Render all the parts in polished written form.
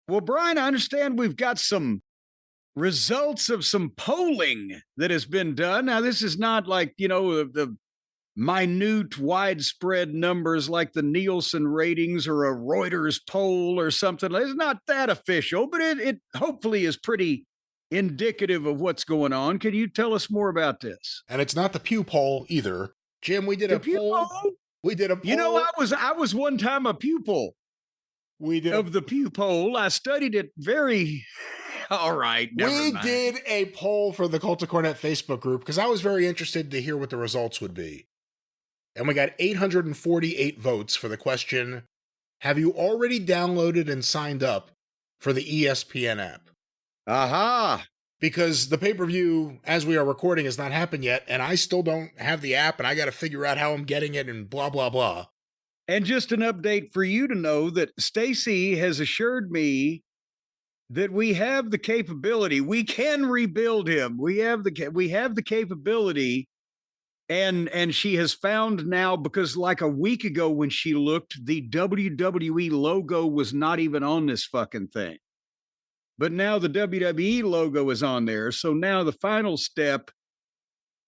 Well, Brian, I understand we've got some results of some polling that has been done. Now, this is not like, the minute, widespread numbers like the Nielsen ratings or a Reuters poll or something. It's not that official, but it hopefully is pretty indicative of what's going on. Can you tell us more about this? And it's not the Pew poll either. Jim, we did The a Pew poll. poll? We did a poll. I was one time a pupil We did a of the Pew poll. I studied it very. All right, never we mind. did a poll for the Cult of Cornette Facebook group because I was very interested to hear what the results would be. And we got 848 votes for the question, have you already downloaded and signed up for the ESPN app? Aha! Because the pay-per-view, as we are recording, has not happened yet, and I still don't have the app, and I got to figure out how I'm getting it, and blah, blah, blah. And just an update for you to know that Stacy has assured me that we have the capability. We can rebuild him. We have the capability, and she has found now, because like a week ago when she looked, the WWE logo was not even on this fucking thing. But now the WWE logo is on there. So now the final step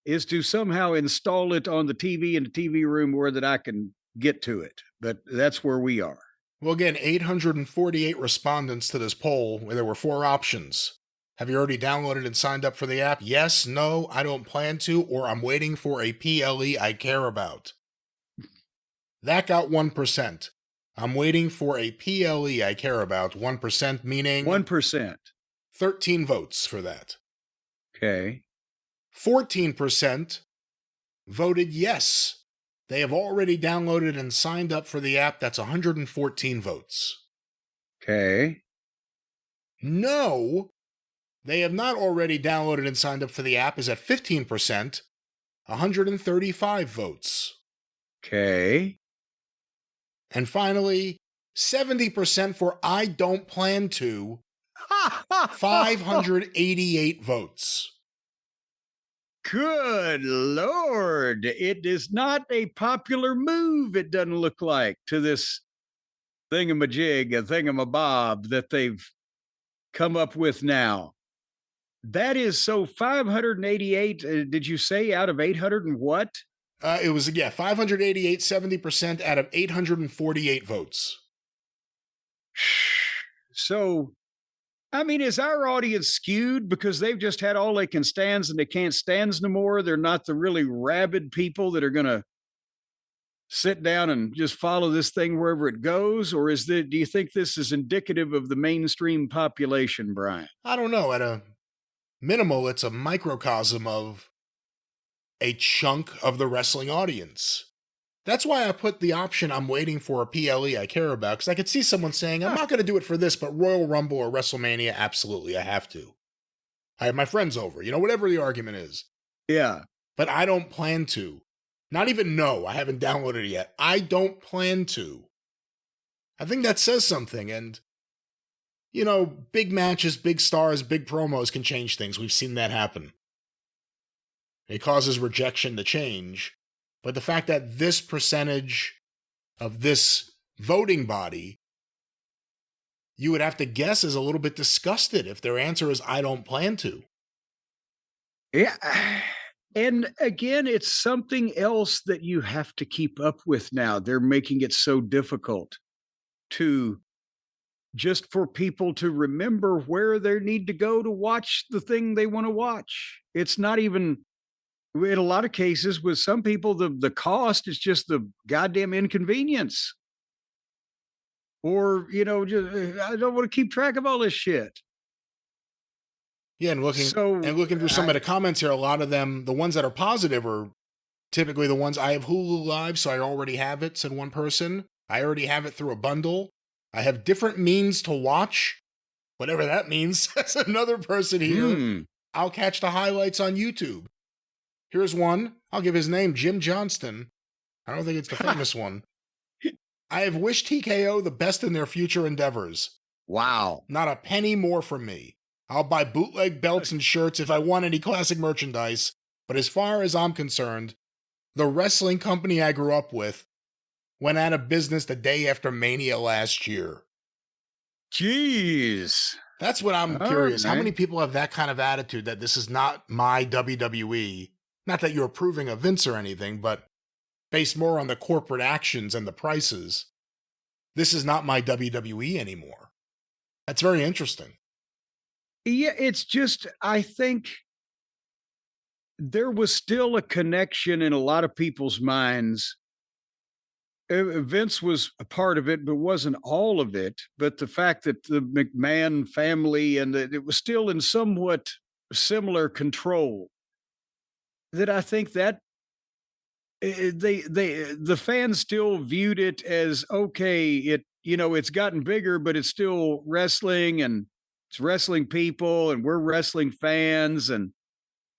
is to somehow install it on the TV in the TV room where that I can get to it. But that's where we are. Well, again, 848 respondents to this poll, where there were 4 options. Have you already downloaded and signed up for the app? Yes, no, I don't plan to, or I'm waiting for a PLE I care about. That got 1%. I'm waiting for a PLE I care about. 1%, meaning 1%. 13 votes for that. Okay. 14% voted yes. They have already downloaded and signed up for the app. That's 114 votes. Okay. No, they have not already downloaded and signed up for the app is at 15%, 135 votes. Okay. And finally, 70% for I don't plan to, 588 votes. Good Lord. It is not a popular move, it doesn't look like, to this thingamajig, a thingamabob that they've come up with now. That is so 588, did you say, out of 800 and what? It was, 588, 70% out of 848 votes. So, I mean, is our audience skewed because they've just had all they can stands and they can't stands no more? They're not the really rabid people that are going to sit down and just follow this thing wherever it goes? Or do you think this is indicative of the mainstream population, Brian? I don't know. At a minimal, it's a microcosm of a chunk of the wrestling audience. That's why I put the option I'm waiting for a PLE I care about, because I could see someone saying, I'm not going to do it for this, but Royal Rumble or WrestleMania, absolutely, I have to. I have my friends over, whatever the argument is. Yeah. But I don't plan to. Not even no, I haven't downloaded it yet. I don't plan to. I think that says something, and, big matches, big stars, big promos can change things. We've seen that happen. It causes rejection to change. But the fact that this percentage of this voting body, you would have to guess, is a little bit disgusted if their answer is, I don't plan to. Yeah. And again, it's something else that you have to keep up with now. They're making it so difficult just for people to remember where they need to go to watch the thing they want to watch. It's not even, in a lot of cases, with some people, the cost is just the goddamn inconvenience. Or, just, I don't want to keep track of all this shit. Yeah, and looking through some of the comments here, a lot of them, the ones that are positive, are typically the ones, I have Hulu Live, so I already have it, said one person. I already have it through a bundle. I have different means to watch, whatever that means. That's another person here. I'll catch the highlights on YouTube. Here's one. I'll give his name, Jim Johnston. I don't think it's the famous one. I have wished TKO the best in their future endeavors. Wow. Not a penny more from me. I'll buy bootleg belts and shirts if I want any classic merchandise, but as far as I'm concerned, the wrestling company I grew up with went out of business the day after Mania last year. Jeez. That's what I'm All curious. How right. many people have that kind of attitude that this is not my WWE? Not that you're approving of Vince or anything, but based more on the corporate actions and the prices. This is not my WWE anymore. That's very interesting. Yeah, it's just, I think there was still a connection in a lot of people's minds. Vince was a part of it, but wasn't all of it. But the fact that the McMahon family and that it was still in somewhat similar control, that I think that the fans still viewed it as okay. It's gotten bigger, but it's still wrestling and it's wrestling people, and we're wrestling fans, and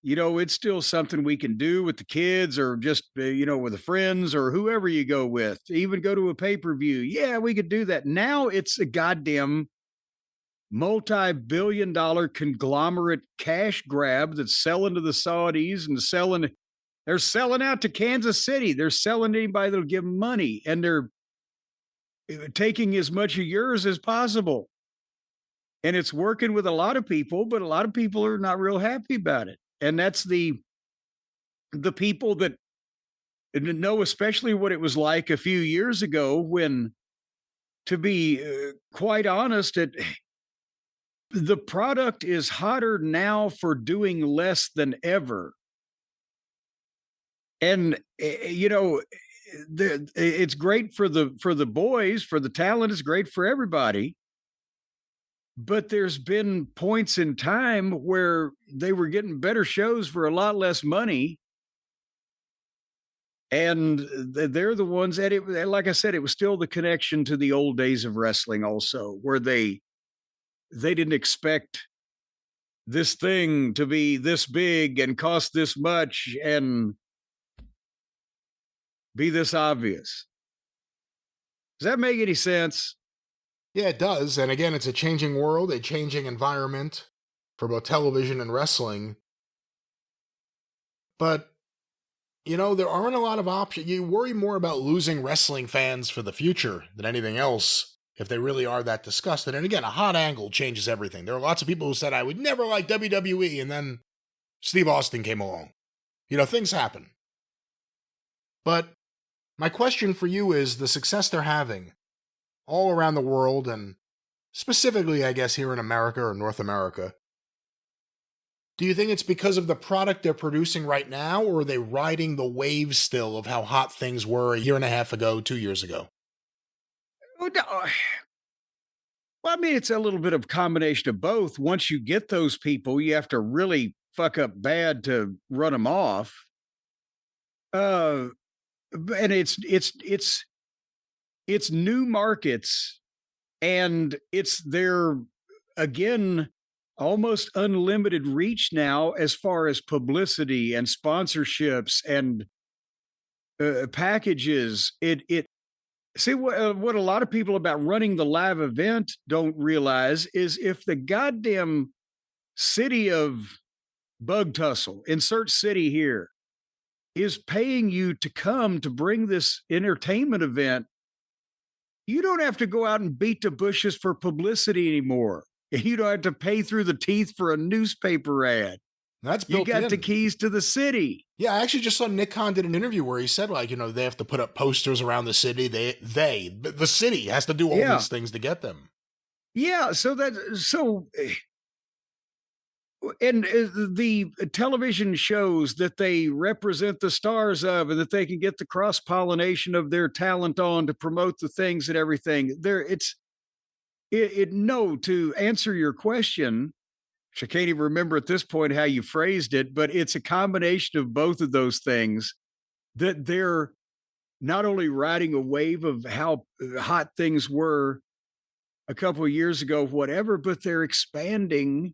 it's still something we can do with the kids or just, with the friends or whoever you go with, even go to a pay per view. Yeah, we could do that. Now it's a goddamn multi-billion-dollar conglomerate cash grab that's selling to the Saudis and they're selling out to Kansas City. They're selling to anybody that'll give them money, and they're taking as much of yours as possible. And it's working with a lot of people, but a lot of people are not real happy about it. And that's the people that know especially what it was like a few years ago when, to be quite honest, the product is hotter now for doing less than ever. And it's great for the boys, for the talent. It's great for everybody. But there's been points in time where they were getting better shows for a lot less money. And they're the ones that like I said, it was still the connection to the old days of wrestling also, where they didn't expect this thing to be this big and cost this much and be this obvious. Does that make any sense? Yeah, it does. And again, it's a changing world, a changing environment for both television and wrestling. But, there aren't a lot of options. You worry more about losing wrestling fans for the future than anything else if they really are that disgusted. And again, a hot angle changes everything. There are lots of people who said, I would never like WWE, and then Steve Austin came along. Things happen. But my question for you is the success they're having all around the world, and specifically, I guess, here in America or North America. Do you think it's because of the product they're producing right now, or are they riding the wave still of how hot things were a year and a half ago, 2 years ago? Oh, no. Well, I mean, it's a little bit of combination of both. Once you get those people, you have to really fuck up bad to run them off. And it's new markets, and it's their, again, almost unlimited reach now as far as publicity and sponsorships and packages. It see what a lot of people about running the live event don't realize is if the goddamn city of Bug Tussle, insert city here, is paying you to come to bring this entertainment event, you don't have to go out and beat the bushes for publicity anymore. You don't have to pay through the teeth for a newspaper ad. That's built in. You got the keys to the city. Yeah, I actually just saw Nick Khan did an interview where he said, they have to put up posters around the city. The city has to do all these things to get them. Yeah, and the television shows that they represent the stars of, and that they can get the cross-pollination of their talent on to promote the things and everything. To answer your question, which I can't even remember at this point how you phrased it, but it's a combination of both of those things that they're not only riding a wave of how hot things were a couple of years ago, whatever, but they're expanding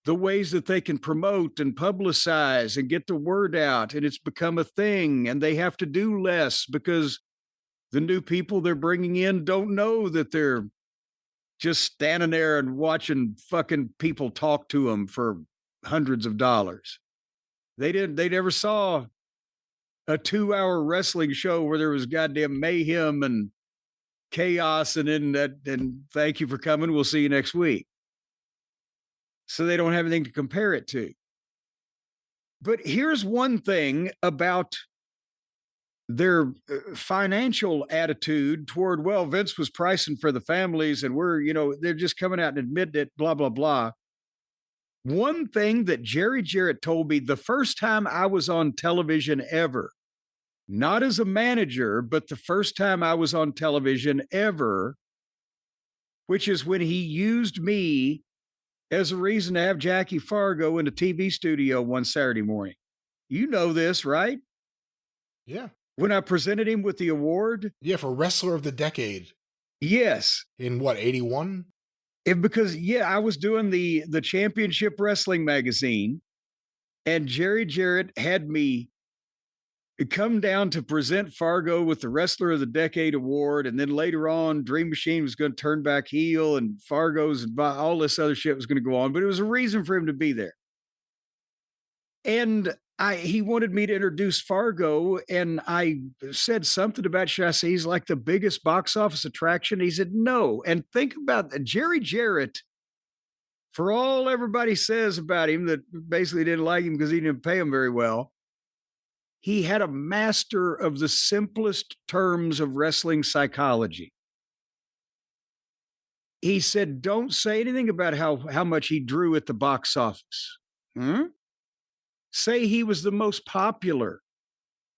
the ways that they can promote and publicize and get the word out. And it's become a thing, and they have to do less because the new people they're bringing in don't know that they're just standing there and watching fucking people talk to them for hundreds of dollars. They never saw a 2-hour wrestling show where there was goddamn mayhem and chaos, and then thank you for coming. We'll see you next week. So they don't have anything to compare it to. But here's one thing about their financial attitude toward, well, Vince was pricing for the families and they're just coming out and admitting it, blah, blah, blah. One thing that Jerry Jarrett told me the first time I was on television ever, not as a manager, but the first time I was on television ever, which is when he used me as a reason to have Jackie Fargo in a TV studio one Saturday morning. You know this, right? Yeah. When I presented him with the award? Yeah, for Wrestler of the Decade. Yes. In what, 81? Because I was doing the Championship Wrestling magazine, and Jerry Jarrett had me come down to present Fargo with the Wrestler of the Decade award, and then later on, Dream Machine was going to turn back heel, and Fargo's and all this other shit was going to go on, but it was a reason for him to be there. And he wanted me to introduce Fargo, and I said something about, should I say he's like the biggest box office attraction? He said, no. And think about that. Jerry Jarrett, for all everybody says about him that basically didn't like him because he didn't pay him very well, he had a master of the simplest terms of wrestling psychology. He said, don't say anything about how much he drew at the box office. Say he was the most popular,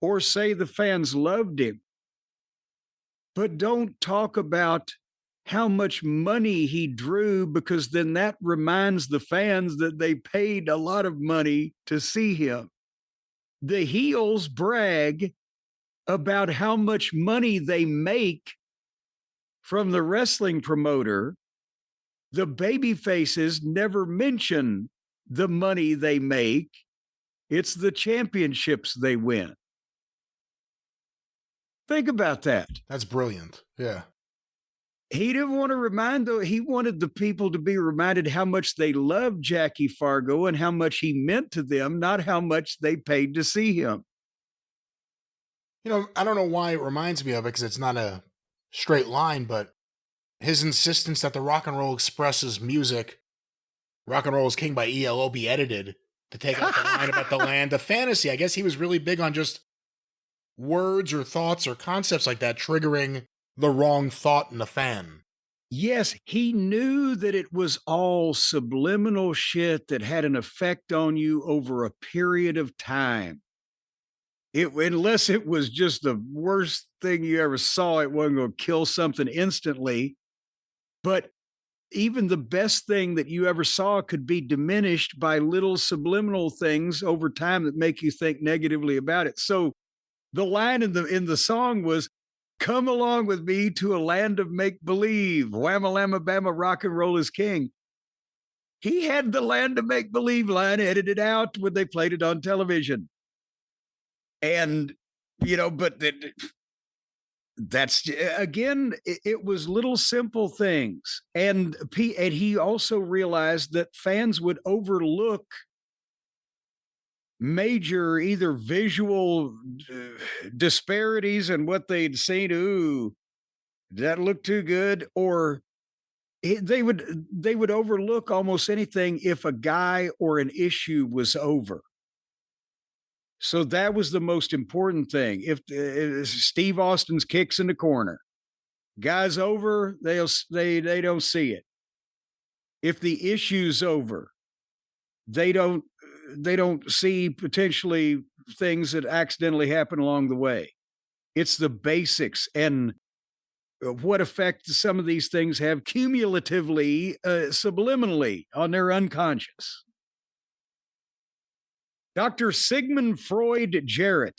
or say the fans loved him. But don't talk about how much money he drew, because then that reminds the fans that they paid a lot of money to see him. The heels brag about how much money they make from the wrestling promoter. The baby faces never mention the money they make. It's the championships they win. Think about that. That's brilliant. Yeah. He didn't want to remind, though. He wanted the people to be reminded how much they loved Jackie Fargo and how much he meant to them, not how much they paid to see him. I don't know why it reminds me of it, because it's not a straight line, but his insistence that the Rock and Roll Express's music, Rock and Roll is King by ELO, be edited to take out the line about the land of fantasy. I guess he was really big on just words or thoughts or concepts like that triggering the wrong thought in the fan. Yes, he knew that it was all subliminal shit that had an effect on you over a period of time. Unless it was just the worst thing you ever saw, it wasn't going to kill something instantly. But even the best thing that you ever saw could be diminished by little subliminal things over time that make you think negatively about it. So the line in the song was, come along with me to a land of make-believe. Whamma-lamma-bamma, rock and roll is king. He had the land of make-believe line edited out when they played it on television. And, but that's, again, it was little simple things. And he also realized that fans would overlook major either visual disparities in what they'd seen. Ooh, did that look too good? Or they would overlook almost anything if a guy or an issue was over. So that was the most important thing. If Steve Austin's kicks in the corner, guy's over, they don't see it. If the issue's over, they don't see potentially things that accidentally happen along the way. It's the basics and what effect some of these things have cumulatively, subliminally on their unconscious. Dr. Sigmund Freud Jarrett